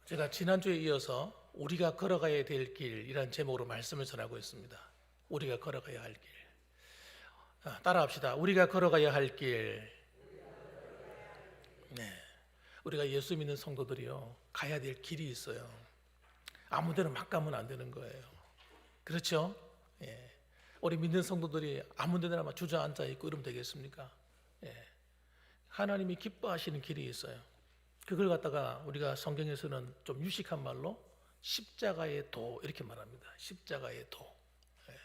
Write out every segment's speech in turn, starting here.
제가 지난주에 이어서 우리가 걸어가야 될 길이란 제목으로 말씀을 전하고 있습니다. 우리가 걸어가야 할 길. 따라합시다. 우리가 걸어가야 할 길. 네. 우리가 예수 믿는 성도들이요, 가야 될 길이 있어요. 아무 데나 막 가면 안 되는 거예요. 그렇죠? 예. 우리 믿는 성도들이 아무 데나 막 주저앉아 있고 이러면 되겠습니까? 예. 하나님이 기뻐하시는 길이 있어요. 그걸 갖다가 우리가 성경에서는 좀 유식한 말로 십자가의 도 이렇게 말합니다. 십자가의 도. 예.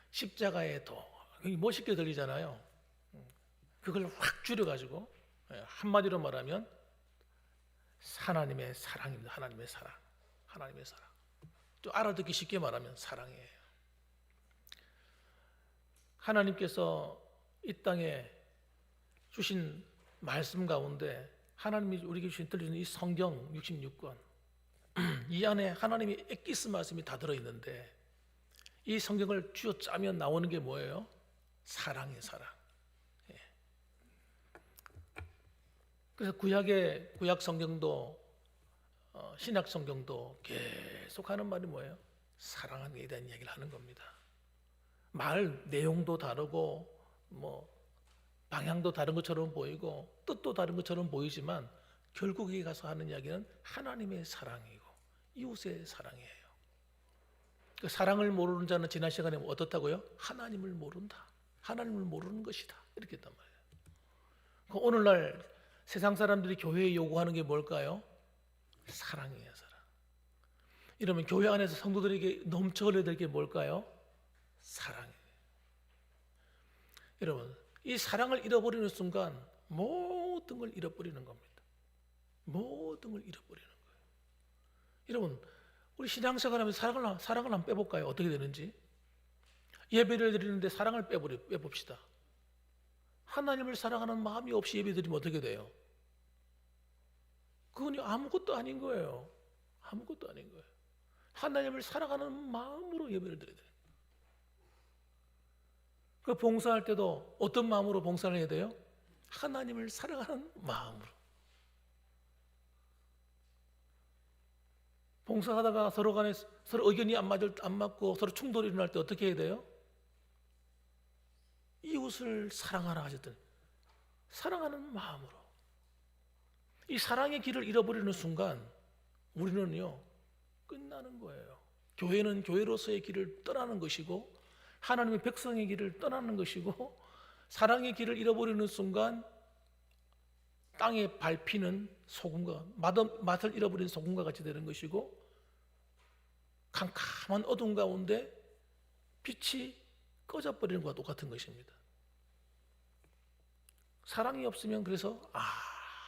십자가의 도. 멋있게 들리잖아요. 그걸 확 줄여가지고 한마디로 말하면 하나님의 사랑입니다. 하나님의 사랑. 하나님의 사랑. 좀 알아듣기 쉽게 말하면 사랑이에요. 하나님께서 이 땅에 주신 말씀 가운데 하나님이 우리에게 들려주는 이 성경 66권 이 안에 하나님이 엑기스 말씀이 다 들어있는데 이 성경을 쥐어짜면 나오는 게 뭐예요? 사랑의 사랑. 예. 그래서 구약 성경도 신약 성경도 계속 하는 말이 뭐예요? 사랑하는 것에 대한 이야기를 하는 겁니다. 말 내용도 다르고 방향도 다른 것처럼 보이고 뜻도 다른 것처럼 보이지만 결국에 가서 하는 이야기는 하나님의 사랑이고 이웃의 사랑이에요. 그 사랑을 모르는 자는 지난 시간에 어떻다고요? 하나님을 모른다. 하나님을 모르는 것이다. 이렇게 했단 말이에요. 그 오늘날 세상 사람들이 교회에 요구하는 게 뭘까요? 사랑이에요. 사랑. 이러면 교회 안에서 성도들에게 넘쳐 흘려야 될 게 뭘까요? 사랑이에요. 여러분, 이 사랑을 잃어버리는 순간 모든 걸 잃어버리는 겁니다. 모든 걸 잃어버리는 거예요. 여러분, 우리 신앙생활 하면서 사랑을 한번 빼볼까요? 어떻게 되는지. 예배를 드리는데 사랑을 빼봅시다. 하나님을 사랑하는 마음이 없이 예배 드리면 어떻게 돼요? 그건 아무것도 아닌 거예요. 아무것도 아닌 거예요. 하나님을 사랑하는 마음으로 예배를 드려야 돼요. 그 봉사할 때도 어떤 마음으로 봉사를 해야 돼요? 하나님을 사랑하는 마음으로. 봉사하다가 서로 간에 서로 의견이 안 맞고 서로 충돌이 일어날 때 어떻게 해야 돼요? 이웃을 사랑하라 하셨더니 사랑하는 마음으로. 이 사랑의 길을 잃어버리는 순간 우리는요 끝나는 거예요. 교회는 교회로서의 길을 떠나는 것이고 하나님의 백성의 길을 떠나는 것이고 사랑의 길을 잃어버리는 순간 땅에 밟히는 소금과 맛을 잃어버린 소금과 같이 되는 것이고 캄캄한 어둠 가운데 빛이 꺼져버리는 것과 똑같은 것입니다. 사랑이 없으면 그래서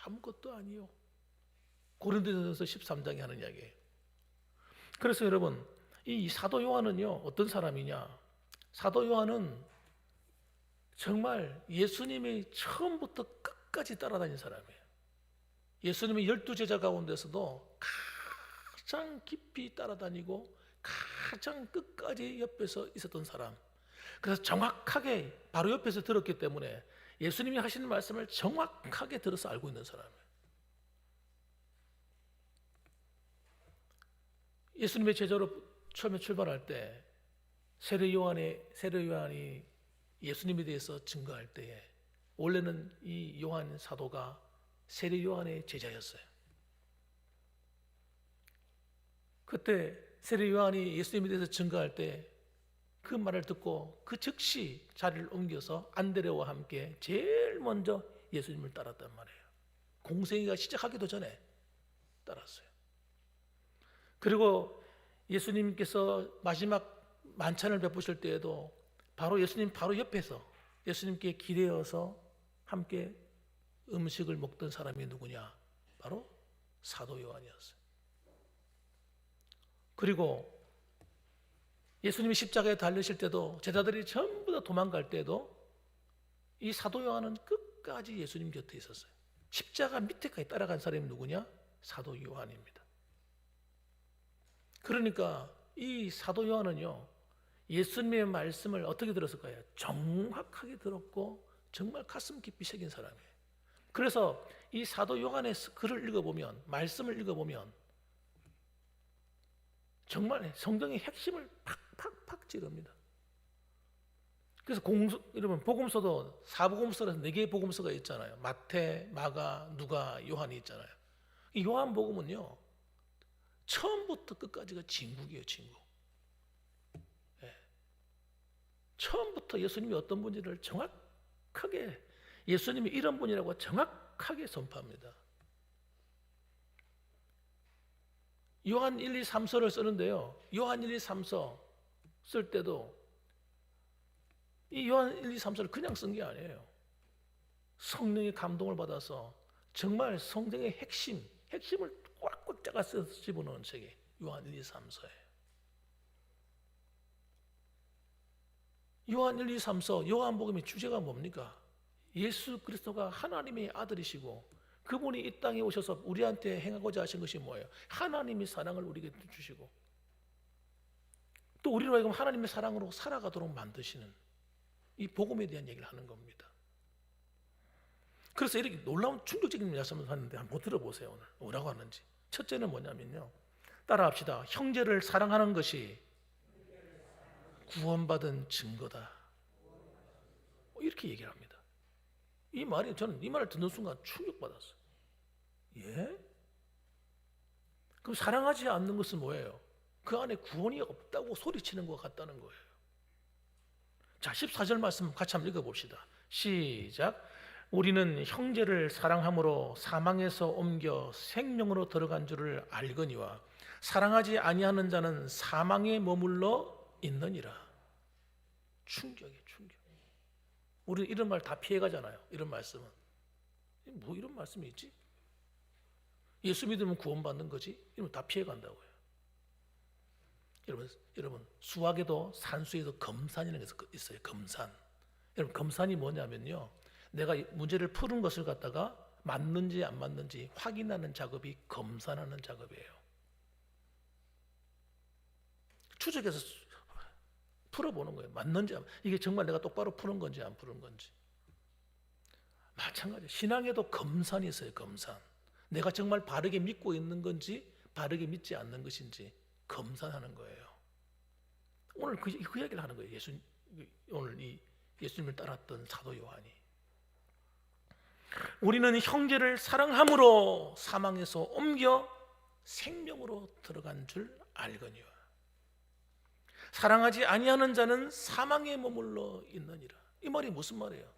아무것도 아니요. 고린도전서 13장에 하는 이야기예요. 그래서 여러분 이 사도 요한은요 어떤 사람이냐? 사도 요한은 정말 예수님이 처음부터 끝까지 따라다닌 사람이에요. 예수님의 12제자 가운데서도 가장 깊이 따라다니고 가장 끝까지 옆에서 있었던 사람. 그래서 정확하게 바로 옆에서 들었기 때문에 예수님이 하시는 말씀을 정확하게 들어서 알고 있는 사람이에요. 예수님의 제자로 처음에 출발할 때 세례 요한이 예수님에 대해서 증거할 때에 원래는 이 요한 사도가 세례 요한의 제자였어요. 그때 세례 요한이 예수님에 대해서 증거할 때 그 말을 듣고 그 즉시 자리를 옮겨서 안드레와 함께 제일 먼저 예수님을 따랐단 말이에요. 공생애가 시작하기도 전에 따랐어요. 그리고 예수님께서 마지막 만찬을 베푸실 때에도 바로 예수님 바로 옆에서 예수님께 기대어서 함께 음식을 먹던 사람이 누구냐? 바로 사도 요한이었어요. 그리고 예수님이 십자가에 달리실 때도 제자들이 전부 다 도망갈 때도 이 사도 요한은 끝까지 예수님 곁에 있었어요. 십자가 밑에까지 따라간 사람이 누구냐? 사도 요한입니다. 그러니까 이 사도 요한은요 예수님의 말씀을 어떻게 들었을까요? 정확하게 들었고 정말 가슴 깊이 새긴 사람이에요. 그래서 이 사도 요한의 글을 읽어보면, 말씀을 읽어보면 정말 성경의 핵심을 팍팍팍 찌릅니다. 그래서 여러분 복음서도 사복음서라서 4개의 복음서가 있잖아요. 마태, 마가, 누가, 요한이 있잖아요. 이 요한복음은요, 처음부터 끝까지가 진국이에요, 진국. 예. 처음부터 예수님이 어떤 분인지를 정확하게, 예수님이 이런 분이라고 정확하게 선포합니다. 요한 1, 2, 3서를 쓰는데요, 요한 1, 2, 3서 쓸 때도 이 요한 1, 2, 3서를 그냥 쓴 게 아니에요. 성령의 감동을 받아서 정말 성경의 핵심을 꽉꽉 짜가 집어넣은 책이 요한 1, 2, 3서예요. 요한 1, 2, 3서 요한복음의 주제가 뭡니까? 예수 그리스도가 하나님의 아들이시고 그분이 이 땅에 오셔서 우리한테 행하고자 하신 것이 뭐예요? 하나님이 사랑을 우리에게 주시고 또 우리로 하여금 하나님의 사랑으로 살아가도록 만드시는 이 복음에 대한 얘기를 하는 겁니다. 그래서 이렇게 놀라운 충격적인 말씀을 하는데 한번 들어보세요. 오늘 뭐라고 하는지. 첫째는 뭐냐면요, 따라합시다. 형제를 사랑하는 것이 구원받은 증거다, 이렇게 얘기를 합니다. 이 말이, 저는 이 말을 듣는 순간 충격받았어요. 예? 그럼 사랑하지 않는 것은 뭐예요? 그 안에 구원이 없다고 소리치는 것 같다는 거예요. 자, 14절 말씀 같이 한번 읽어봅시다. 시작. 우리는 형제를 사랑함으로 사망에서 옮겨 생명으로 들어간 줄을 알거니와 사랑하지 아니하는 자는 사망에 머물러 있느니라. 충격이에요, 충격. 우리는 이런 말 다 피해가잖아요. 이런 말씀은. 뭐 이런 말씀이 있지? 예수 믿으면 구원받는 거지? 이러면 다 피해간다고요. 여러분 수학에도 산수에도 검산이라는 게 있어요. 검산. 여러분 검산이 뭐냐면요, 내가 문제를 푸는 것을 갖다가 맞는지 안 맞는지 확인하는 작업이 검산하는 작업이에요. 추적해서 풀어보는 거예요. 맞는지, 이게 정말 내가 똑바로 푸는 건지 안 푸는 건지. 마찬가지예요. 신앙에도 검산이 있어요. 검산. 내가 정말 바르게 믿고 있는 건지 바르게 믿지 않는 것인지 검산하는 거예요. 오늘 그 이야기를 하는 거예요. 오늘 이 예수님을 따랐던 사도 요한이. 우리는 형제를 사랑함으로 사망에서 옮겨 생명으로 들어간 줄 알거니와 사랑하지 아니하는 자는 사망에 머물러 있느니라. 이 말이 무슨 말이에요?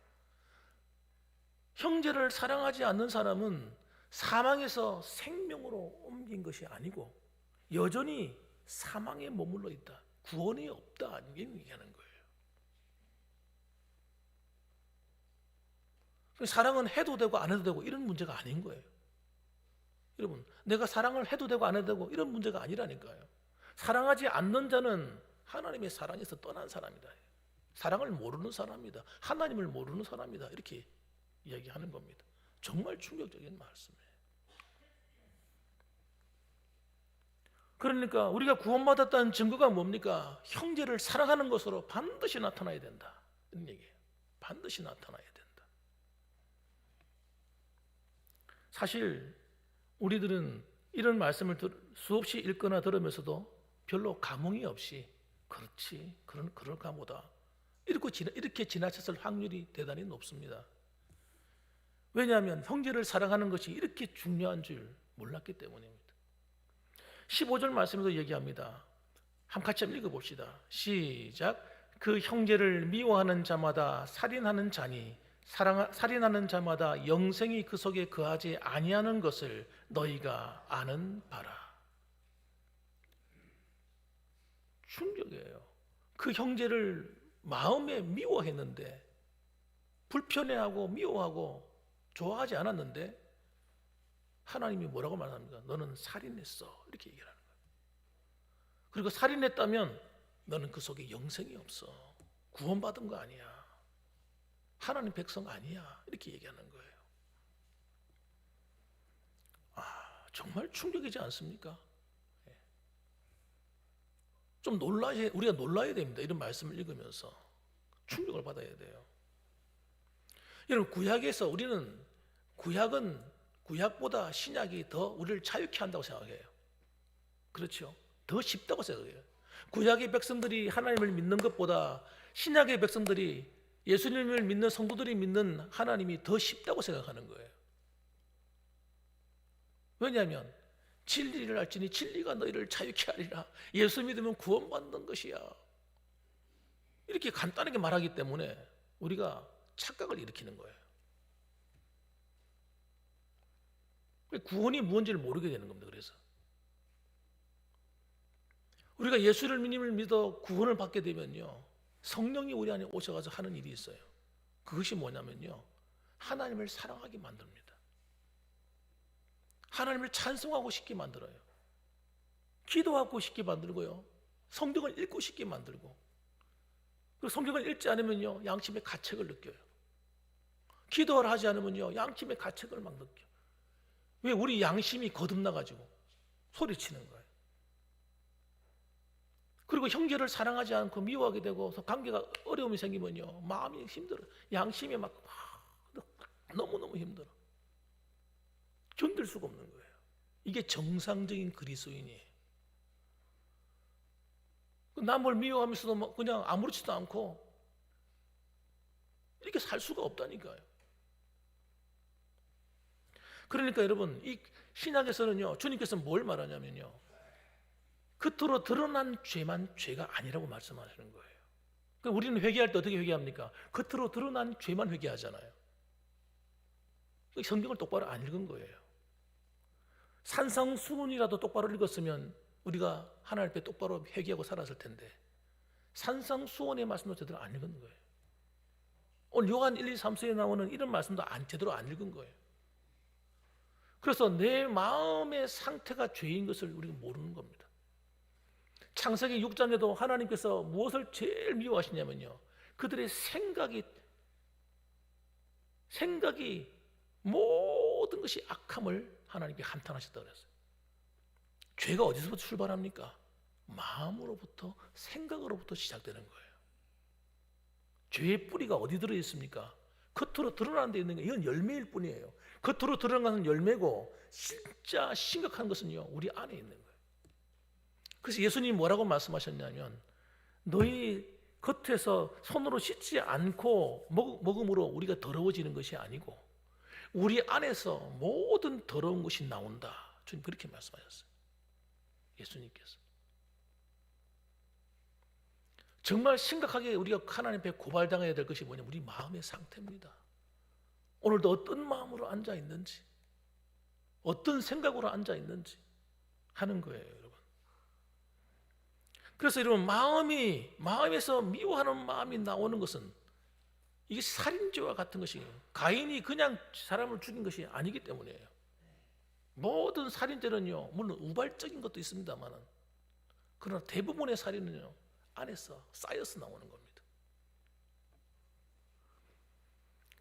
형제를 사랑하지 않는 사람은 사망에서 생명으로 옮긴 것이 아니고 여전히 사망에 머물러 있다. 구원이 없다. 이렇게 얘기하는 거예요. 사랑은 해도 되고 안 해도 되고 이런 문제가 아닌 거예요. 여러분, 내가 사랑을 해도 되고 안 해도 되고 이런 문제가 아니라니까요. 사랑하지 않는 자는 하나님의 사랑에서 떠난 사람이다. 사랑을 모르는 사람이다. 하나님을 모르는 사람이다. 이렇게 이야기하는 겁니다. 정말 충격적인 말씀이에요. 그러니까 우리가 구원받았다는 증거가 뭡니까? 형제를 사랑하는 것으로 반드시 나타나야 된다. 이런 얘기예요. 반드시 나타나야 된다. 사실 우리들은 이런 말씀을 수없이 읽거나 들으면서도 별로 감흥이 없이 그렇지, 그럴까 보다 이렇게 지나쳤을 확률이 대단히 높습니다. 왜냐하면 형제를 사랑하는 것이 이렇게 중요한 줄 몰랐기 때문입니다. 15절 말씀에도 얘기합니다. 같이 한번 읽어봅시다. 시작. 그 형제를 미워하는 자마다 살인하는 자니 살인하는 자마다 영생이 그 속에 거하지 아니하는 것을 너희가 아는 바라. 충격이에요. 그 형제를 마음에 미워했는데, 불편해하고 미워하고 좋아하지 않았는데 하나님이 뭐라고 말합니까? 너는 살인했어. 이렇게 얘기를 하는 거예요. 그리고 살인했다면 너는 그 속에 영생이 없어. 구원받은 거 아니야. 하나님 백성 아니야. 이렇게 얘기하는 거예요. 정말 충격이지 않습니까? 좀 우리가 놀라야 됩니다. 이런 말씀을 읽으면서 충격을 받아야 돼요. 여러분, 구약에서 우리는 구약보다 신약이 더 우리를 자유케 한다고 생각해요. 그렇죠? 더 쉽다고 생각해요. 구약의 백성들이 하나님을 믿는 것보다 신약의 백성들이 예수님을 믿는 성도들이 믿는 하나님이 더 쉽다고 생각하는 거예요. 왜냐하면 진리를 알지니 진리가 너희를 자유케 하리라. 예수 믿으면 구원받는 것이야. 이렇게 간단하게 말하기 때문에 우리가 착각을 일으키는 거예요. 구원이 무엇인지를 모르게 되는 겁니다. 그래서 우리가 예수를 믿어 구원을 받게 되면요, 성령이 우리 안에 오셔서 하는 일이 있어요. 그것이 뭐냐면요, 하나님을 사랑하게 만듭니다. 하나님을 찬송하고 싶게 만들어요. 기도하고 싶게 만들고요, 성경을 읽고 싶게 만들고, 그리고 성경을 읽지 않으면요, 양심의 가책을 느껴요. 기도를 하지 않으면요, 양심의 가책을 막 느껴요. 왜? 우리 양심이 거듭나가지고 소리치는 거예요. 그리고 형제를 사랑하지 않고 미워하게 되고 관계가 어려움이 생기면요, 마음이 힘들어. 양심이 막 너무너무 힘들어. 견딜 수가 없는 거예요. 이게 정상적인 그리스도인이에요. 남을 미워하면서도 그냥 아무렇지도 않고 이렇게 살 수가 없다니까요. 그러니까 여러분, 이 신약에서는요, 주님께서 뭘 말하냐면요, 겉으로 드러난 죄만 죄가 아니라고 말씀하시는 거예요. 그러니까 우리는 회개할 때 어떻게 회개합니까? 겉으로 드러난 죄만 회개하잖아요. 성경을 똑바로 안 읽은 거예요. 산상수훈이라도 똑바로 읽었으면 우리가 하나님 앞에 똑바로 회개하고 살았을 텐데, 산상수훈의 말씀도 제대로 안 읽은 거예요. 오늘 요한 1, 2, 3서에 나오는 이런 말씀도 제대로 안 읽은 거예요. 그래서 내 마음의 상태가 죄인 것을 우리가 모르는 겁니다. 창세기 6장에도 하나님께서 무엇을 제일 미워하시냐면요, 그들의 생각이 모든 것이 악함을 하나님께 한탄하셨다고 그랬어요. 죄가 어디서부터 출발합니까? 마음으로부터, 생각으로부터 시작되는 거예요. 죄의 뿌리가 어디 들어있습니까? 겉으로 드러나는 데 있는 게, 이건 열매일 뿐이에요. 겉으로 드러나는 열매고 진짜 심각한 것은요, 우리 안에 있는 거예요. 그래서 예수님이 뭐라고 말씀하셨냐면, 너희 겉에서 손으로 씻지 않고 먹음으로 우리가 더러워지는 것이 아니고 우리 안에서 모든 더러운 것이 나온다. 주님 그렇게 말씀하셨어요. 예수님께서. 정말 심각하게 우리가 하나님 앞에 고발당해야 될 것이 뭐냐면 우리 마음의 상태입니다. 오늘도 어떤 마음으로 앉아 있는지, 어떤 생각으로 앉아 있는지 하는 거예요, 여러분. 그래서 여러분, 마음에서 미워하는 마음이 나오는 것은 이게 살인죄와 같은 것이에요. 가인이 그냥 사람을 죽인 것이 아니기 때문이에요. 모든 살인죄는요, 물론 우발적인 것도 있습니다만, 그러나 대부분의 살인은요, 안에서 쌓여서 나오는 겁니다.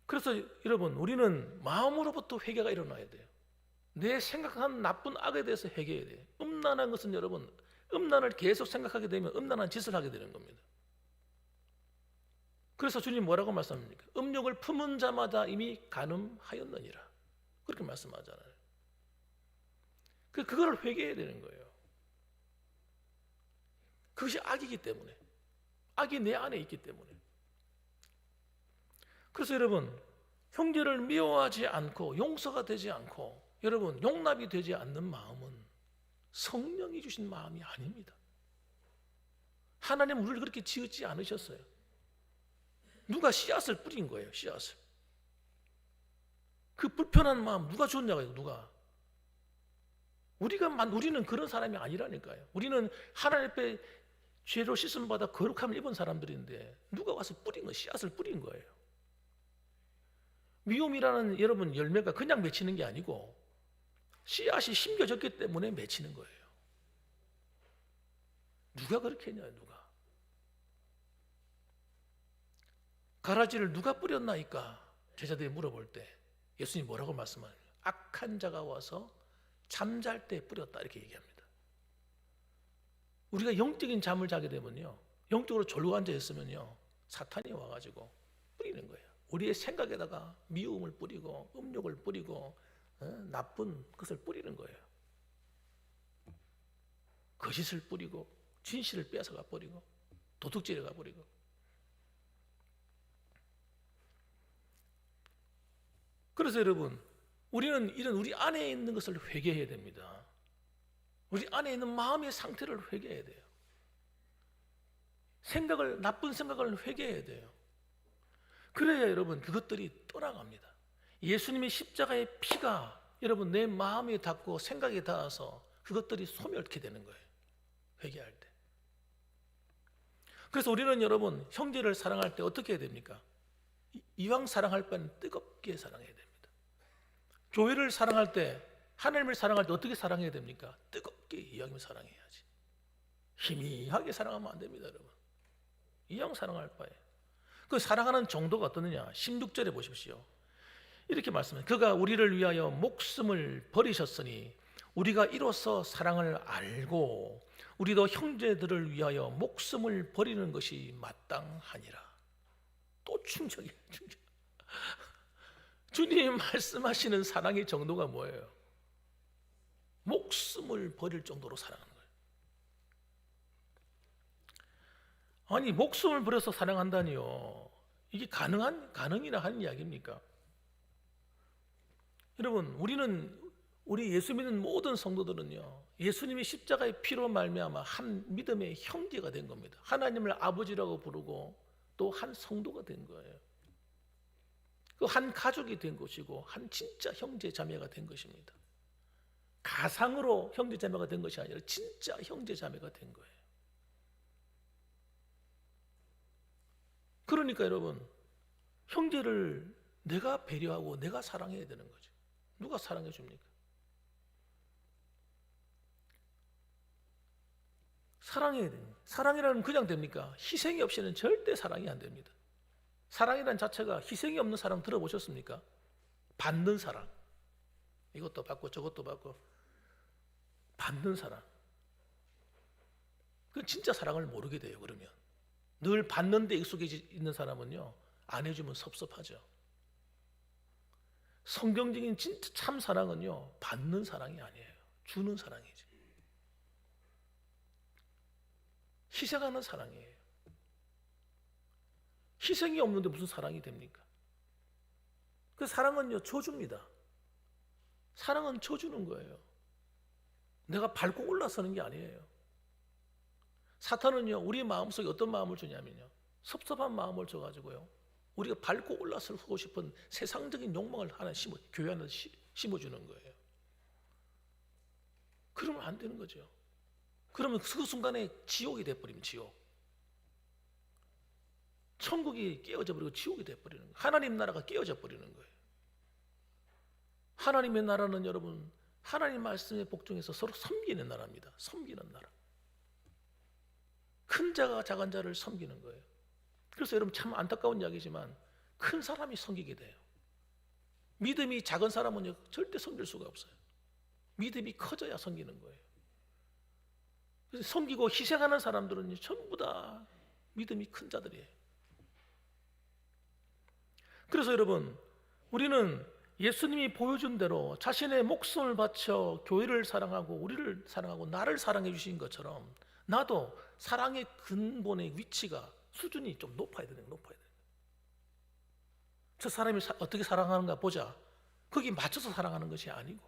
그래서 여러분, 우리는 마음으로부터 회개가 일어나야 돼요. 내 생각한 나쁜 악에 대해서 회개해야 돼요. 음란한 것은 여러분, 음란을 계속 생각하게 되면 음란한 짓을 하게 되는 겁니다. 그래서 주님 뭐라고 말씀합니까? 음욕을 품은 자마다 이미 간음하였느니라. 그렇게 말씀하잖아요. 그걸 회개해야 되는 거예요. 그것이 악이기 때문에, 악이 내 안에 있기 때문에. 그래서 여러분, 형제를 미워하지 않고 용서가 되지 않고 여러분 용납이 되지 않는 마음은 성령이 주신 마음이 아닙니다. 하나님은 우리를 그렇게 지었지 않으셨어요. 누가 씨앗을 뿌린 거예요, 씨앗을. 그 불편한 마음 누가 줬냐고요, 누가. 우리는 그런 사람이 아니라니까요. 우리는 하나님 앞에 죄로 씻음 받아 거룩함을 입은 사람들인데 누가 와서 뿌린 거, 씨앗을 뿌린 거예요. 미움이라는 여러분 열매가 그냥 맺히는 게 아니고 씨앗이 심겨졌기 때문에 맺히는 거예요. 누가 그렇게 했냐, 누가. 가라지를 누가 뿌렸나이까? 제자들이 물어볼 때 예수님이 뭐라고 말씀하냐면 악한 자가 와서 잠잘 때 뿌렸다, 이렇게 얘기합니다. 우리가 영적인 잠을 자게 되면요, 영적으로 졸고 앉아 있으면요, 사탄이 와가지고 뿌리는 거예요. 우리의 생각에다가 미움을 뿌리고 음욕을 뿌리고 나쁜 것을 뿌리는 거예요. 거짓을 뿌리고 진실을 뺏어가 버리고 도둑질해 가 버리고. 그래서 여러분, 우리는 이런 우리 안에 있는 것을 회개해야 됩니다. 우리 안에 있는 마음의 상태를 회개해야 돼요. 나쁜 생각을 회개해야 돼요. 그래야 여러분 그것들이 떠나갑니다. 예수님의 십자가의 피가 여러분 내 마음에 닿고 생각에 닿아서 그것들이 소멸케 되는 거예요. 회개할 때. 그래서 우리는 여러분 형제를 사랑할 때 어떻게 해야 됩니까? 이왕 사랑할 바는 뜨겁게 사랑해야 됩니다. 교회를 사랑할 때, 하나님을 사랑할 때 어떻게 사랑해야 됩니까? 뜨겁게 이왕이면 사랑해야지. 희미하게 사랑하면 안 됩니다, 여러분. 이왕 사랑할 바에. 그 사랑하는 정도가 어떠느냐? 16절에 보십시오. 이렇게 말씀해요. 그가 우리를 위하여 목숨을 버리셨으니 우리가 이로써 사랑을 알고 우리도 형제들을 위하여 목숨을 버리는 것이 마땅하니라. 또 충격이에요, 충격. 주님 말씀하시는 사랑의 정도가 뭐예요? 목숨을 버릴 정도로 사랑하는 거예요. 아니, 목숨을 버려서 사랑한다니요. 이게 가능이나 하는 이야기입니까? 여러분, 우리 예수 믿는 모든 성도들은요, 예수님이 십자가의 피로 말미암아 한 믿음의 형제가 된 겁니다. 하나님을 아버지라고 부르고 또 한 성도가 된 거예요. 그 한 가족이 된 것이고 한 진짜 형제 자매가 된 것입니다. 가상으로 형제 자매가 된 것이 아니라 진짜 형제 자매가 된 거예요. 그러니까 여러분, 형제를 내가 배려하고 내가 사랑해야 되는 거죠. 누가 사랑해 줍니까? 사랑해야 됩니다. 사랑이라는 그냥 됩니까? 희생이 없이는 절대 사랑이 안 됩니다. 사랑이라는 자체가 희생이 없는 사랑 들어보셨습니까? 받는 사랑. 이것도 받고 저것도 받고 받는 사랑. 그 진짜 사랑을 모르게 돼요. 그러면 늘 받는 데 익숙해 있는 사람은요, 안 해주면 섭섭하죠. 성경적인 진짜 참 사랑은요, 받는 사랑이 아니에요. 주는 사랑이지. 희생하는 사랑이에요. 희생이 없는데 무슨 사랑이 됩니까? 그 사랑은요, 줘줍니다. 사랑은 줘주는 거예요. 내가 밟고 올라서는 게 아니에요. 사탄은요, 우리 마음속에 어떤 마음을 주냐면요, 섭섭한 마음을 줘가지고요, 우리가 밟고 올라서고 싶은 세상적인 욕망을 하나 교회 안에 심어주는 거예요. 그러면 안 되는 거죠. 그러면 그 순간에 지옥이 돼버리면 지옥. 천국이 깨어져 버리고 지옥이 돼버리는 거예요. 하나님 나라가 깨어져 버리는 거예요. 하나님의 나라는 여러분, 하나님 말씀에 복종해서 서로 섬기는 나라입니다. 섬기는 나라. 큰 자가 작은 자를 섬기는 거예요. 그래서 여러분 참 안타까운 이야기지만 큰 사람이 섬기게 돼요. 믿음이 작은 사람은 절대 섬길 수가 없어요. 믿음이 커져야 섬기는 거예요. 그래서 섬기고 희생하는 사람들은 전부 다 믿음이 큰 자들이에요. 그래서 여러분, 우리는 예수님이 보여준 대로 자신의 목숨을 바쳐 교회를 사랑하고 우리를 사랑하고 나를 사랑해 주신 것처럼 나도 사랑의 근본의 위치가 수준이 좀 높아야 되는 거예요. 저 사람이 어떻게 사랑하는가 보자. 거기 맞춰서 사랑하는 것이 아니고,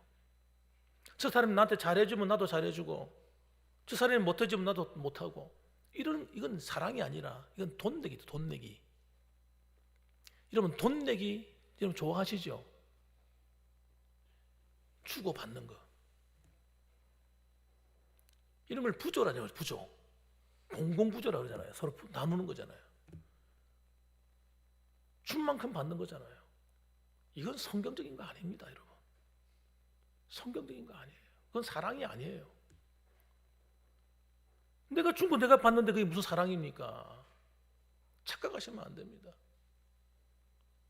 저 사람이 나한테 잘해주면 나도 잘해주고, 저 사람이 못해주면 나도 못하고, 이건 사랑이 아니라 이건 돈 내기다. 돈 내기. 여러분, 돈 내기 여러분 좋아하시죠? 주고 받는 거. 이런 걸 부조라고 해요. 부조. 공공부조라고 그러잖아요. 서로 나누는 거잖아요. 준 만큼 받는 거잖아요. 이건 성경적인 거 아닙니다, 여러분. 성경적인 거 아니에요. 그건 사랑이 아니에요. 내가 준 거 내가 받는데 그게 무슨 사랑입니까? 착각하시면 안 됩니다.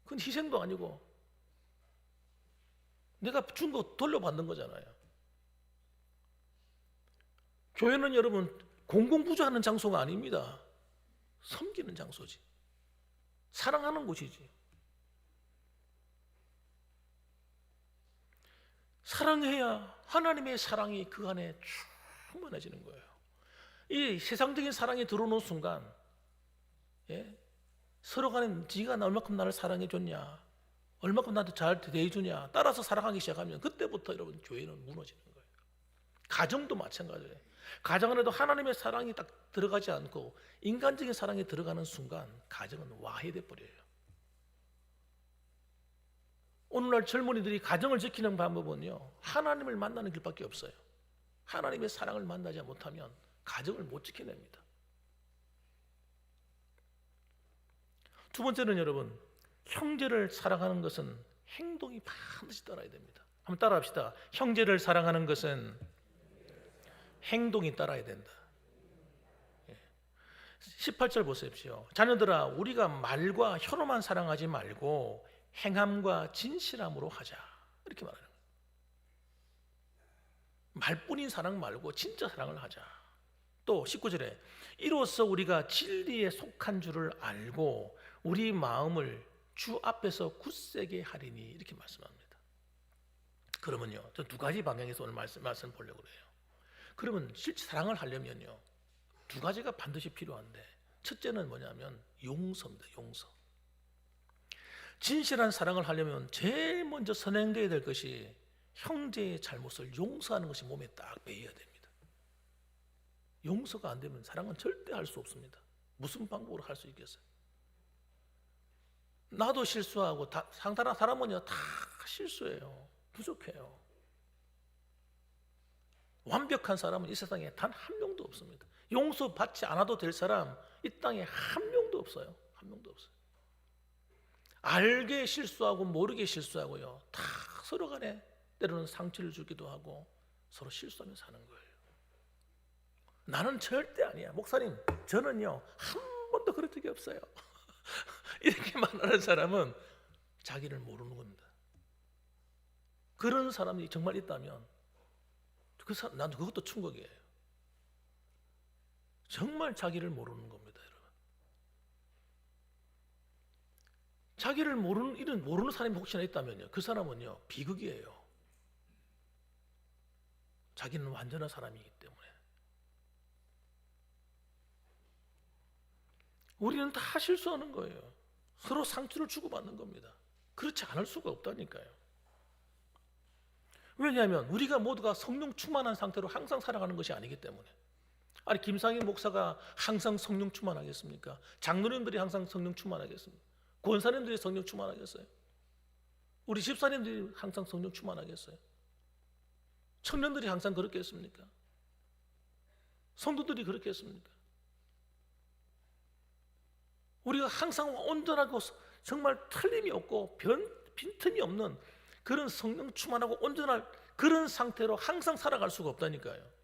그건 희생도 아니고 내가 준 거 돌려받는 거잖아요. 교회는 여러분 공공부조하는 장소가 아닙니다. 섬기는 장소지. 사랑하는 곳이지. 사랑해야 하나님의 사랑이 그 안에 충만해지는 거예요. 이 세상적인 사랑이 들어오는 순간, 서로 간에 네가 얼마큼 나를 사랑해 줬냐, 얼마큼 나한테 잘 대해주냐 따라서 살아가기 시작하면 그때부터 여러분 교회는 무너지는 거예요. 가정도 마찬가지예요. 가정 안에도 하나님의 사랑이 딱 들어가지 않고 인간적인 사랑이 들어가는 순간 가정은 와해돼 버려요. 오늘날 젊은이들이 가정을 지키는 방법은요, 하나님을 만나는 길밖에 없어요. 하나님의 사랑을 만나지 못하면 가정을 못 지켜냅니다. 두 번째는 여러분, 형제를 사랑하는 것은 행동이 반드시 따라야 됩니다. 한번 따라합시다. 형제를 사랑하는 것은 행동이 따라야 된다. 18절 보십시오. 자녀들아, 우리가 말과 혀로만 사랑하지 말고 행함과 진실함으로 하자. 이렇게 말하는 거예요. 말뿐인 사랑 말고 진짜 사랑을 하자. 또 19절에 이로써 우리가 진리에 속한 줄을 알고 우리 마음을 주 앞에서 굳세게 하리니, 이렇게 말씀합니다. 그러면요, 저 두 가지 방향에서 오늘 말씀 보려고 그래요. 그러면 실제 사랑을 하려면요, 두 가지가 반드시 필요한데, 첫째는 뭐냐면 용서입니다. 용서. 진실한 사랑을 하려면 제일 먼저 선행되어야 될 것이 형제의 잘못을 용서하는 것이 몸에 딱 배어야 됩니다. 용서가 안 되면 사랑은 절대 할 수 없습니다. 무슨 방법으로 할 수 있겠어요? 나도 실수하고 상대방 사람은요 다 실수해요. 부족해요. 완벽한 사람은 이 세상에 단 한 명도 없습니다. 용서받지 않아도 될 사람 이 땅에 한 명도 없어요. 한 명도 없어요. 알게 실수하고 모르게 실수하고요, 다 서로 간에 때로는 상처를 주기도 하고 서로 실수하며 사는 거예요. 나는 절대 아니야. 목사님, 저는요 한 번도 그런 적이 없어요. 이렇게 말하는 사람은 자기를 모르는 겁니다. 그런 사람이 정말 있다면 난 그것도 충격이에요. 정말 자기를 모르는 겁니다, 여러분. 자기를 모르는 사람이 혹시나 있다면요, 그 사람은요 비극이에요. 자기는 완전한 사람이기 때문에. 우리는 다 실수하는 거예요. 서로 상처를 주고받는 겁니다. 그렇지 않을 수가 없다니까요. 왜냐하면 우리가 모두가 성령 충만한 상태로 항상 살아가는 것이 아니기 때문에. 아니, 김상희 목사가 항상 성령 충만하겠습니까? 장로님들이 항상 성령 충만하겠습니까? 권사님들이 성령 충만하겠어요? 우리 집사님들이 항상 성령 충만하겠어요? 청년들이 항상 그렇겠습니까? 성도들이 그렇겠습니까? 우리가 항상 온전하고 정말 틀림이 없고 빈틈이 없는 그런 성령 충만하고 온전한 그런 상태로 항상 살아갈 수가 없다니까요.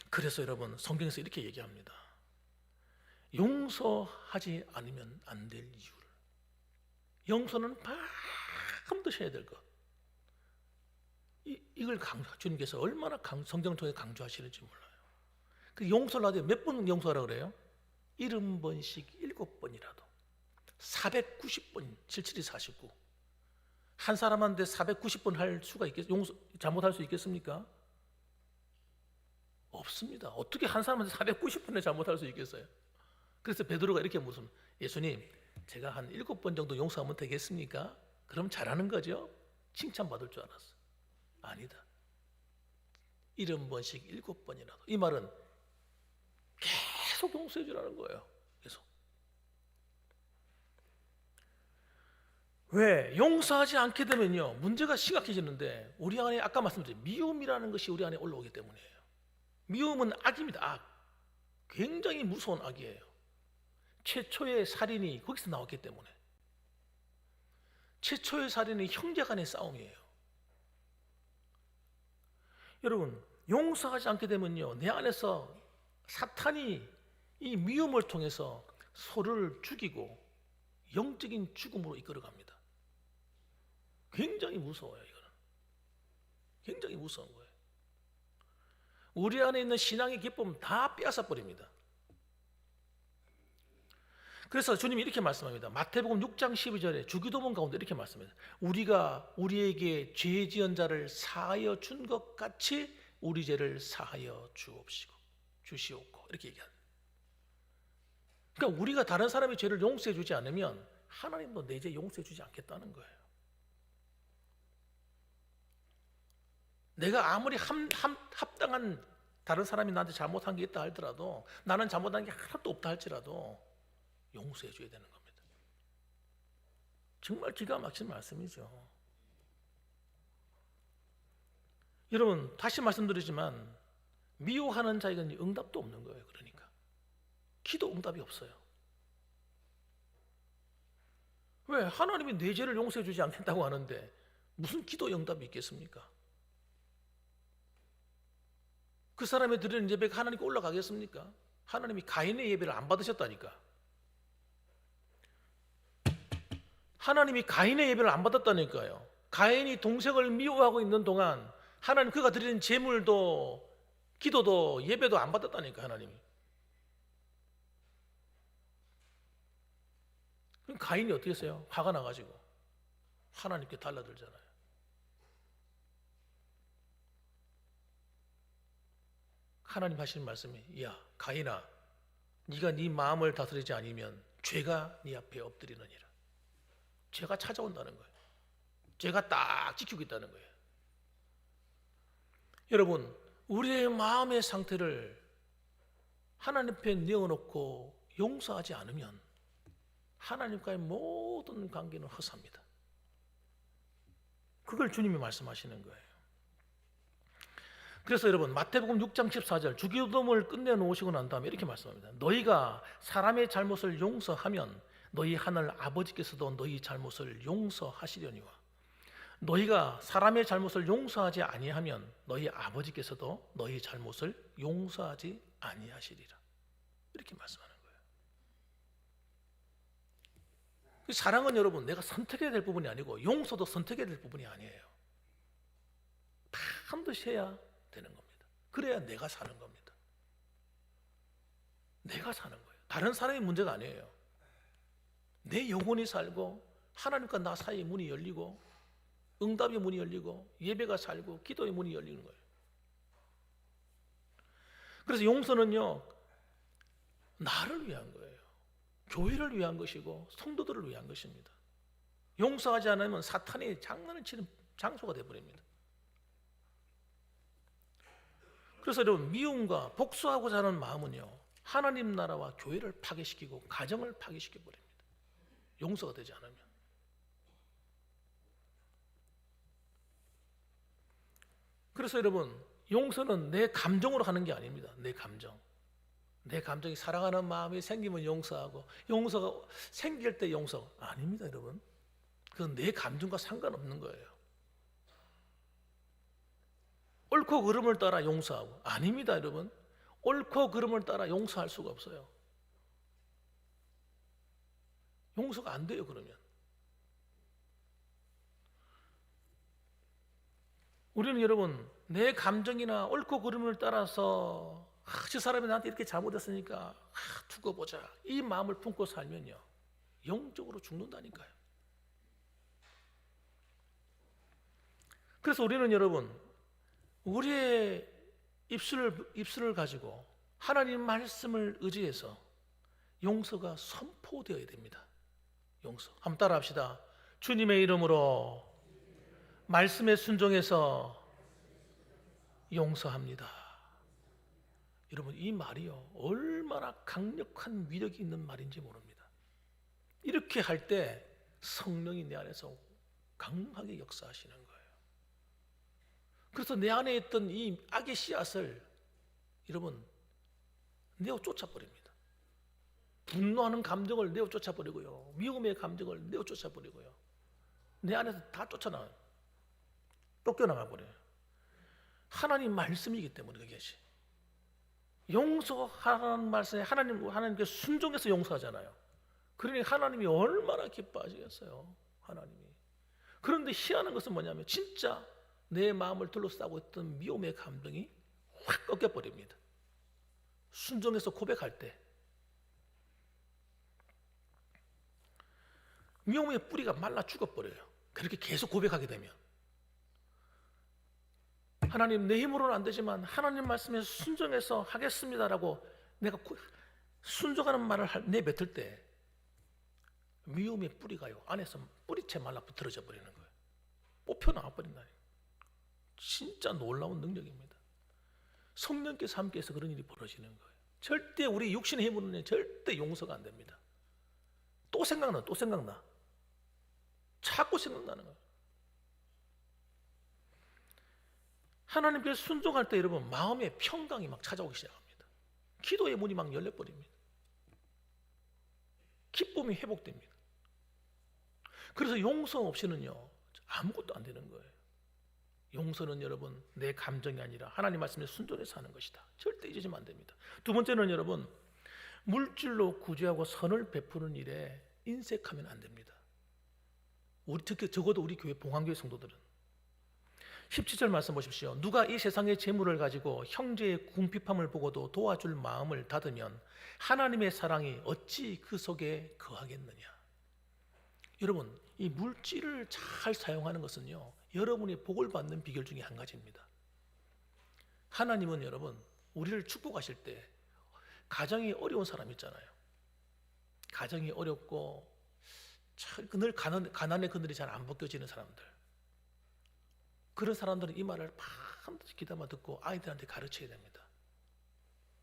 그래서 여러분, 성경에서 이렇게 얘기합니다. 용서하지 않으면 안 될 이유를. 용서는 반드시 해야 될 것. 이걸 주님께서 얼마나 성경을 통해 강조하시는지 몰라요. 그 용서를 하되 몇 번 용서하라고 그래요? 70번씩 7번이라도 490번 77이 49. 한 사람한테 490번 할 수가 잘못할 수 있겠습니까? 없습니다. 어떻게 한 사람한테 490번에 잘못할 수 있겠어요? 그래서 베드로가 이렇게 물었습니다. 예수님, 제가 한 7번 정도 용서하면 되겠습니까? 그럼 잘하는 거죠? 칭찬받을 줄 알았어. 아니다. 70번씩 7번이라도. 이 말은 계속 용서해 주라는 거예요. 계속. 왜? 용서하지 않게 되면요, 문제가 심각해지는데, 우리 안에 아까 말씀드린 미움이라는 것이 우리 안에 올라오기 때문이에요. 미움은 악입니다. 악. 굉장히 무서운 악이에요. 최초의 살인이 거기서 나왔기 때문에. 최초의 살인이 형제 간의 싸움이에요. 여러분, 용서하지 않게 되면요, 내 안에서 사탄이 이 미움을 통해서 서로를 죽이고 영적인 죽음으로 이끌어갑니다. 굉장히 무서워요. 이거는 굉장히 무서운 거예요. 우리 안에 있는 신앙의 기쁨 다 빼앗아 버립니다. 그래서 주님이 이렇게 말씀합니다. 마태복음 6장 12절에 주기도문 가운데 이렇게 말씀합니다. 우리가 우리에게 죄 지은 자를 사하여 준 것 같이 우리 죄를 사하여 주시옵고 이렇게 얘기합니다. 그러니까 우리가 다른 사람의 죄를 용서해 주지 않으면 하나님도 내 죄 용서해 주지 않겠다는 거예요. 내가 아무리 합당한 다른 사람이 나한테 잘못한 게 있다 할지라도, 나는 잘못한 게 하나도 없다 할지라도 용서해 줘야 되는 겁니다. 정말 기가 막힌 말씀이죠. 여러분, 다시 말씀드리지만 미워하는 자에게는 응답도 없는 거예요. 그러니까 기도 응답이 없어요. 왜? 하나님이 내 죄를 용서해 주지 않겠다고 하는데 무슨 기도 응답이 있겠습니까? 그 사람이 드리는 예배가 하나님께 올라가겠습니까? 하나님이 가인의 예배를 안 받으셨다니까. 하나님이 가인의 예배를 안 받았다니까요. 가인이 동생을 미워하고 있는 동안 하나님 그가 드리는 제물도 기도도 예배도 안 받았다니까. 하나님이. 그럼 가인이 어떻게 했어요? 화가 나가지고 하나님께 달라들잖아요. 하나님 하시는 말씀이, 야 가인아, 네가 네 마음을 다스리지 않으면 죄가 네 앞에 엎드리느니라. 죄가 찾아온다는 거예요. 죄가 딱 지키고 있다는 거예요. 여러분, 우리의 마음의 상태를 하나님 앞에 내어놓고 용서하지 않으면 하나님과의 모든 관계는 허사입니다. 그걸 주님이 말씀하시는 거예요. 그래서 여러분, 마태복음 6장 14절 주기도문을 끝내놓으시고 난 다음에 이렇게 말씀합니다. 너희가 사람의 잘못을 용서하면 너희 하늘 아버지께서도 너희 잘못을 용서하시려니와 너희가 사람의 잘못을 용서하지 아니하면 너희 아버지께서도 너희 잘못을 용서하지 아니하시리라. 이렇게 말씀하는 거예요. 사랑은 여러분, 내가 선택해야 될 부분이 아니고 용서도 선택해야 될 부분이 아니에요. 반드시 해야 되는 겁니다. 그래야 내가 사는 겁니다. 내가 사는 거예요. 다른 사람의 문제가 아니에요. 내 영혼이 살고 하나님과 나 사이의 문이 열리고 응답의 문이 열리고 예배가 살고 기도의 문이 열리는 거예요. 그래서 용서는요, 나를 위한 거예요. 교회를 위한 것이고 성도들을 위한 것입니다. 용서하지 않으면 사탄이 장난을 치는 장소가 되어버립니다. 그래서 여러분, 미움과 복수하고자 하는 마음은요, 하나님 나라와 교회를 파괴시키고 가정을 파괴시켜버립니다. 용서가 되지 않으면. 그래서 여러분, 용서는 내 감정으로 하는 게 아닙니다. 내 감정. 내 감정이 사랑하는 마음이 생기면 용서하고 용서가 생길 때 용서 아닙니다. 여러분, 그건 내 감정과 상관없는 거예요. 옳고 그름을 따라 용서하고 아닙니다. 여러분, 옳고 그름을 따라 용서할 수가 없어요. 용서가 안 돼요. 그러면 우리는 여러분, 내 감정이나 옳고 그름을 따라서 저 사람이 나한테 이렇게 잘못했으니까 두고 보자, 이 마음을 품고 살면요, 영적으로 죽는다니까요. 그래서 우리는 여러분, 우리의 입술을 가지고 하나님 말씀을 의지해서 용서가 선포되어야 됩니다. 용서. 한번 따라 합시다. 주님의 이름으로 말씀에 순종해서 용서합니다. 여러분, 이 말이요, 얼마나 강력한 위력이 있는 말인지 모릅니다. 이렇게 할 때 성령이 내 안에서 강하게 역사하시는 거예요. 그래서 내 안에 있던 이 악의 씨앗을 여러분 내어 쫓아버립니다. 분노하는 감정을 내어 쫓아버리고요, 미움의 감정을 내어 쫓아버리고요, 내 안에서 다 쫓아나와요. 쫓겨나가 버려요. 하나님 말씀이기 때문에. 그것이 용서하라는 말씀에 하나님께 순종해서 용서하잖아요. 그러니 하나님이 얼마나 기뻐하시겠어요. 하나님이. 그런데 희한한 것은 뭐냐면 진짜 내 마음을 둘러싸고 있던 미움의 감정이 확 꺾여버립니다. 순종해서 고백할 때. 미움의 뿌리가 말라 죽어버려요. 그렇게 계속 고백하게 되면. 하나님, 내 힘으로는 안 되지만 하나님 말씀에 순종해서 하겠습니다라고 내가 순종하는 말을 내뱉을 때 미움의 뿌리가요 안에서 뿌리채 말라 부러져 버리는 거예요. 뽑혀 나와 버린다니. 진짜 놀라운 능력입니다. 성령께서 함께해서 그런 일이 벌어지는 거예요. 절대 우리 육신의 힘으로는 절대 용서가 안 됩니다. 또 생각나, 또 생각나. 자꾸 생각나는 거예요. 하나님께 순종할 때 여러분 마음의 평강이 막 찾아오기 시작합니다. 기도의 문이 막 열려버립니다. 기쁨이 회복됩니다. 그래서 용서 없이는요 아무것도 안 되는 거예요. 용서는 여러분 내 감정이 아니라 하나님 말씀에 순종해서 하는 것이다. 절대 잊으시면 안 됩니다. 두 번째는 여러분 물질로 구제하고 선을 베푸는 일에 인색하면 안 됩니다. 특히 적어도 우리 교회 봉황교회 성도들은 17절 말씀 보십시오. 누가 이 세상의 재물을 가지고 형제의 궁핍함을 보고도 도와줄 마음을 닫으면 하나님의 사랑이 어찌 그 속에 거하겠느냐. 여러분 이 물질을 잘 사용하는 것은요 여러분이 복을 받는 비결 중에 한 가지입니다. 하나님은 여러분 우리를 축복하실 때 가정이 어려운 사람 있잖아요. 가정이 어렵고 늘 가난의 그늘이 잘 안 벗겨지는 사람들, 그런 사람들은 이 말을 반드시 귀담아 듣고 아이들한테 가르쳐야 됩니다.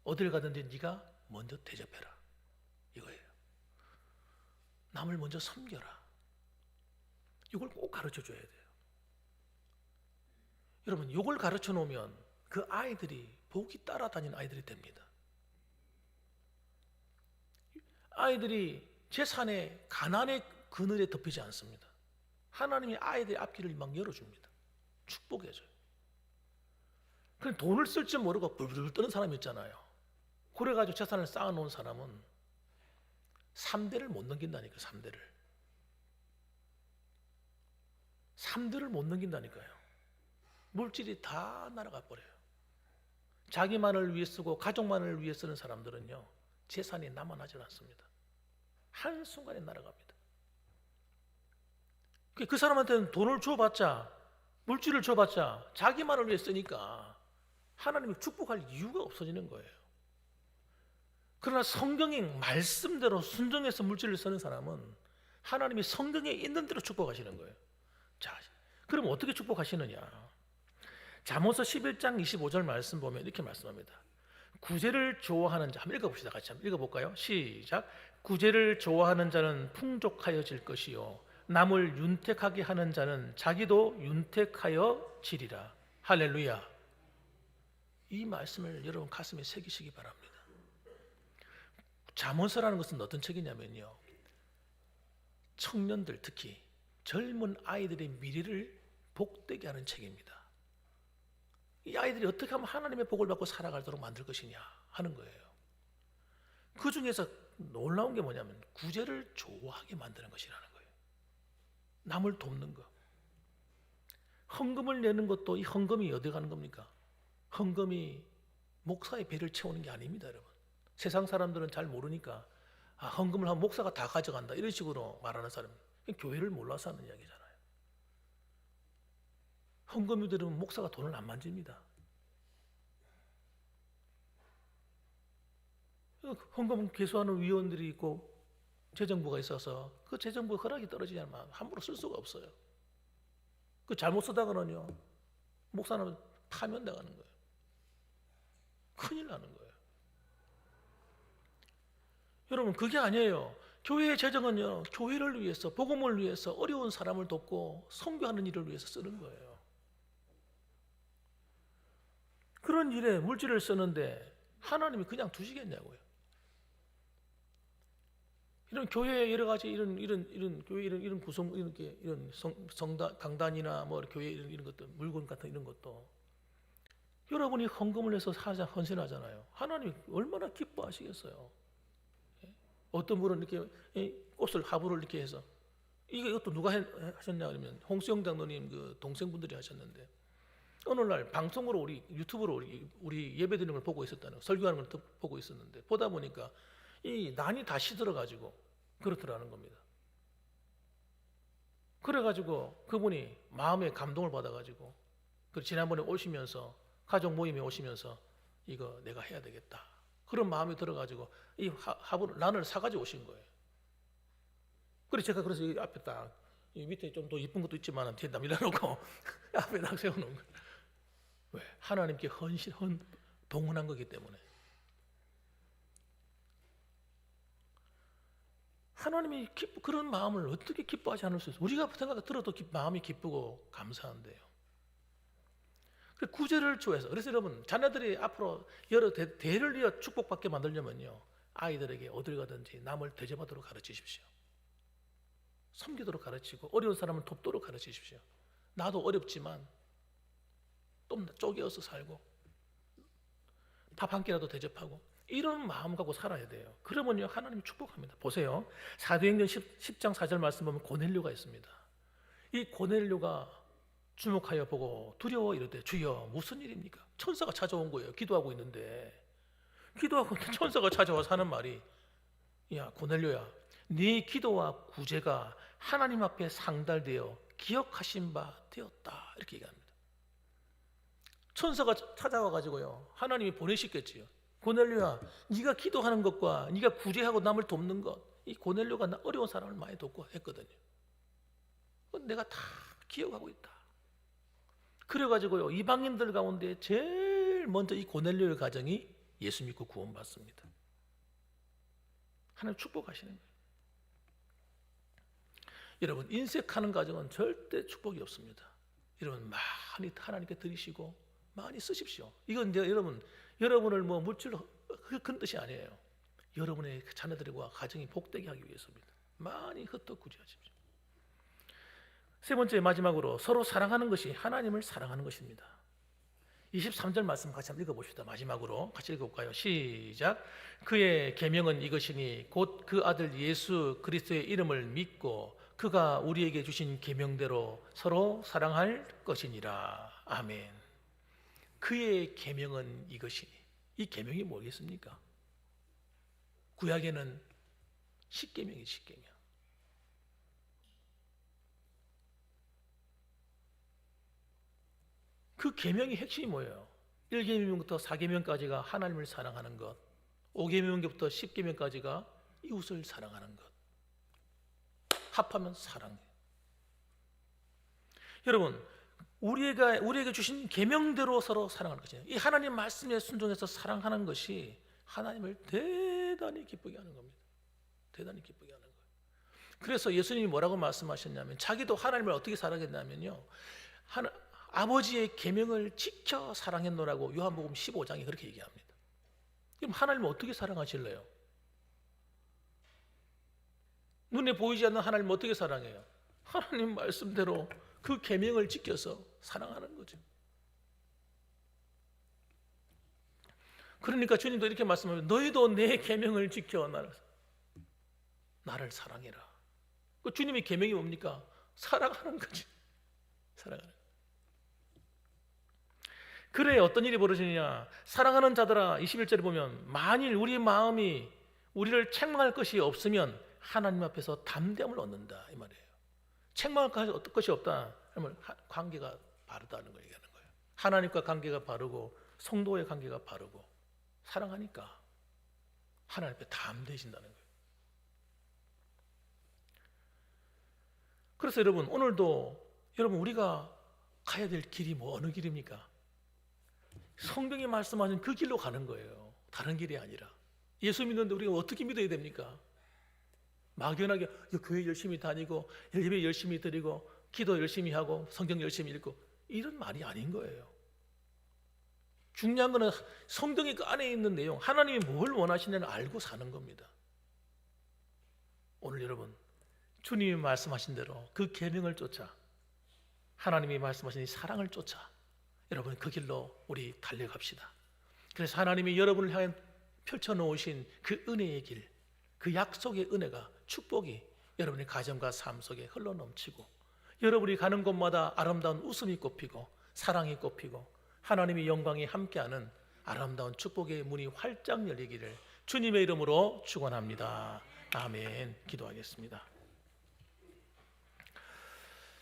어딜 가든지 네가 먼저 대접해라 이거예요. 남을 먼저 섬겨라. 이걸 꼭 가르쳐 줘야 돼요. 여러분 이걸 가르쳐 놓으면 그 아이들이 복이 따라다니는 아이들이 됩니다. 아이들이 재산의 가난의 그늘에 덮이지 않습니다. 하나님이 아이들의 앞길을 막 열어줍니다. 축복해줘요. 그냥 돈을 쓸 줄 모르고 불불 떠는 사람이 있잖아요. 그래가지고 재산을 쌓아놓은 사람은 3대를 못 넘긴다니까요. 3대를 못 넘긴다니까요. 물질이 다 날아가 버려요. 자기만을 위해 쓰고 가족만을 위해 쓰는 사람들은요 재산이 남아나지 않습니다. 한순간에 날아갑니다. 그 사람한테는 돈을 줘봤자, 물질을 줘봤자 자기만을 위해 쓰니까 하나님이 축복할 이유가 없어지는 거예요. 그러나 성경의 말씀대로 순종해서 물질을 쓰는 사람은 하나님이 성경에 있는 대로 축복하시는 거예요. 자, 그럼 어떻게 축복하시느냐? 잠언서 11장 25절 말씀 보면 이렇게 말씀합니다. 구제를 좋아하는 자, 한번 읽어봅시다. 같이 한번 읽어볼까요? 시작. 구제를 좋아하는 자는 풍족하여질 것이요 남을 윤택하게 하는 자는 자기도 윤택하여지리라. 할렐루야. 이 말씀을 여러분 가슴에 새기시기 바랍니다. 잠언서라는 것은 어떤 책이냐면요 청년들, 특히 젊은 아이들의 미래를 복되게 하는 책입니다. 이 아이들이 어떻게 하면 하나님의 복을 받고 살아가도록 만들 것이냐 하는 거예요. 그 중에서 놀라운 게 뭐냐면 구제를 좋아하게 만드는 것이라는 거예요. 남을 돕는 것. 헌금을 내는 것도 이 헌금이 어디 가는 겁니까? 헌금이 목사의 배를 채우는 게 아닙니다, 여러분. 세상 사람들은 잘 모르니까 헌금을 하면 목사가 다 가져간다 이런 식으로 말하는 사람, 교회를 몰라서 하는 이야기잖아요. 헌금이 들으면 목사가 돈을 안 만집니다. 헌금 개수하는 위원들이 있고 재정부가 있어서 그 재정부 허락이 떨어지지 않으면 함부로 쓸 수가 없어요. 그 잘못 쓰다가는요 목사는 파면당하는 거예요. 큰일 나는 거예요. 여러분 그게 아니에요. 교회의 재정은요 교회를 위해서, 복음을 위해서, 어려운 사람을 돕고 선교하는 일을 위해서 쓰는 거예요. 그런 일에 물질을 쓰는데 하나님이 그냥 두시겠냐고요. 이런 교회의 여러 가지 이런 교회 이런 구성 이런 성당 강단이나 뭐 교회 이런 것들 물건 같은 이런 것도 여러분이 헌금을 해서 헌신하잖아요. 하나님이 얼마나 기뻐하시겠어요. 어떤 분은 이렇게 꽃을 화부를 이렇게 해서 이것도 누가 하셨냐 그러면 홍수영 장로님 그 동생분들이 하셨는데 어느 날 방송으로 우리 유튜브로 우리 예배드리는 걸 보고 있었다는 설교하는 걸 보고 있었는데 보다 보니까 이 난이 다 시들어 가지고 그렇더라는 겁니다. 그래가지고 그분이 마음에 감동을 받아가지고 그 지난번에 오시면서 가족 모임에 오시면서 이거 내가 해야 되겠다 그런 마음이 들어가지고 이 화분 란을 사가지고 오신 거예요. 그래서 제가 그래서 이 앞에 딱 이 밑에 좀 더 이쁜 것도 있지만 뒤에 다 밀어놓고 앞에 딱 세워놓은 거예요. 왜? 하나님께 동원한 거기 때문에. 하나님이 그런 마음을 어떻게 기뻐하지 않을 수 있어요? 우리가 생각 들어도 마음이 기쁘고 감사한데요. 그 구제를 좋아해서. 그래서 여러분 자녀들이 앞으로 여러 대를 이어 축복받게 만들려면요, 아이들에게 어딜 가든지 남을 대접하도록 가르치십시오. 섬기도록 가르치고 어려운 사람을 돕도록 가르치십시오. 나도 어렵지만 좀 쪼개어서 살고 밥 한 끼라도 대접하고 이런 마음 갖고 살아야 돼요. 그러면요 하나님이 축복합니다. 보세요. 사도행전 10장 4절 말씀 보면 고넬료가 있습니다. 이 고넬료가 주목하여 보고 두려워 이르되 주여 무슨 일입니까? 천사가 찾아온 거예요. 기도하고 있는데 기도하고 있는데 천사가 찾아와서 하는 말이 야 고넬료야 네 기도와 구제가 하나님 앞에 상달되어 기억하신 바 되었다 이렇게 얘기합니다. 천사가 찾아와가지고요 하나님이 보내시겠지요. 고넬료야 네가 기도하는 것과 네가 구제하고 남을 돕는 것, 이 고넬료가 어려운 사람을 많이 돕고 했거든요. 내가 다 기억하고 있다. 그래가지고요 이방인들 가운데 제일 먼저 이 고넬료의 가정이 예수 믿고 구원받습니다. 하나님 축복하시는 거예요. 여러분 인색하는 가정은 절대 축복이 없습니다. 여러분 많이 하나님께 드리시고 많이 쓰십시오. 이건 이제 여러분을 뭐 물질로 그런 뜻이 아니에요. 여러분의 자녀들과 가정이 복되게 하기 위해서입니다. 많이 흩어 구제하십시오. 세 번째 마지막으로 서로 사랑하는 것이 하나님을 사랑하는 것입니다. 23절 말씀 같이 한번 읽어봅시다. 마지막으로 같이 읽어볼까요? 시작. 그의 계명은 이것이니 곧 그 아들 예수 그리스도의 이름을 믿고 그가 우리에게 주신 계명대로 서로 사랑할 것이니라. 아멘. 그의 계명은 이것이니, 이 계명이 뭐겠습니까? 구약에는 십계명이 십계명. 그 계명의 핵심이 뭐예요? 1계명부터 4계명까지가 하나님을 사랑하는 것, 5계명부터 10계명까지가 이웃을 사랑하는 것. 합하면 사랑이에요. 여러분, 우리에게 주신 계명대로 서로 사랑하는 것이에요. 이 하나님 말씀에 순종해서 사랑하는 것이 하나님을 대단히 기쁘게 하는 겁니다. 대단히 기쁘게 하는 거예요. 그래서 예수님이 뭐라고 말씀하셨냐면 자기도 하나님을 어떻게 사랑했냐면요, 아버지의 계명을 지켜 사랑했노라고 요한복음 15장에 그렇게 얘기합니다. 그럼 하나님을 어떻게 사랑하실래요? 눈에 보이지 않는 하나님을 어떻게 사랑해요? 하나님 말씀대로 그 계명을 지켜서 사랑하는 거죠. 그러니까 주님도 이렇게 말씀하면 너희도 내 계명을 지켜 나를 사랑해라. 그 주님의 계명이 뭡니까? 사랑하는 거지. 사랑하는. 그래 어떤 일이 벌어지느냐? 사랑하는 자들아 21절에 보면 만일 우리 마음이 우리를 책망할 것이 없으면 하나님 앞에서 담대함을 얻는다 이 말이에요. 책망할 것이 없다 하면 관계가 바르다는 걸 얘기하는 거예요. 하나님과 관계가 바르고 성도의 관계가 바르고 사랑하니까 하나님 앞에 담대해진다는 거예요. 그래서 여러분 오늘도 여러분 우리가 가야 될 길이 어느 길입니까? 성경이 말씀하신 그 길로 가는 거예요. 다른 길이 아니라. 예수 믿는데 우리가 어떻게 믿어야 됩니까? 막연하게 교회 열심히 다니고 예배 열심히 드리고 기도 열심히 하고 성경 열심히 읽고 이런 말이 아닌 거예요. 중요한 거는 성경의 그 안에 있는 내용, 하나님이 뭘 원하시냐를 알고 사는 겁니다. 오늘 여러분 주님이 말씀하신 대로 그 계명을 쫓아 하나님이 말씀하신 이 사랑을 쫓아 여러분 그 길로 우리 달려갑시다. 그래서 하나님이 여러분을 향해 펼쳐놓으신 그 은혜의 길, 그 약속의 은혜가 축복이 여러분의 가정과 삶 속에 흘러넘치고 여러분이 가는 곳마다 아름다운 웃음이 꽃피고 사랑이 꽃피고 하나님의 영광이 함께하는 아름다운 축복의 문이 활짝 열리기를 주님의 이름으로 축원합니다. 아멘. 기도하겠습니다.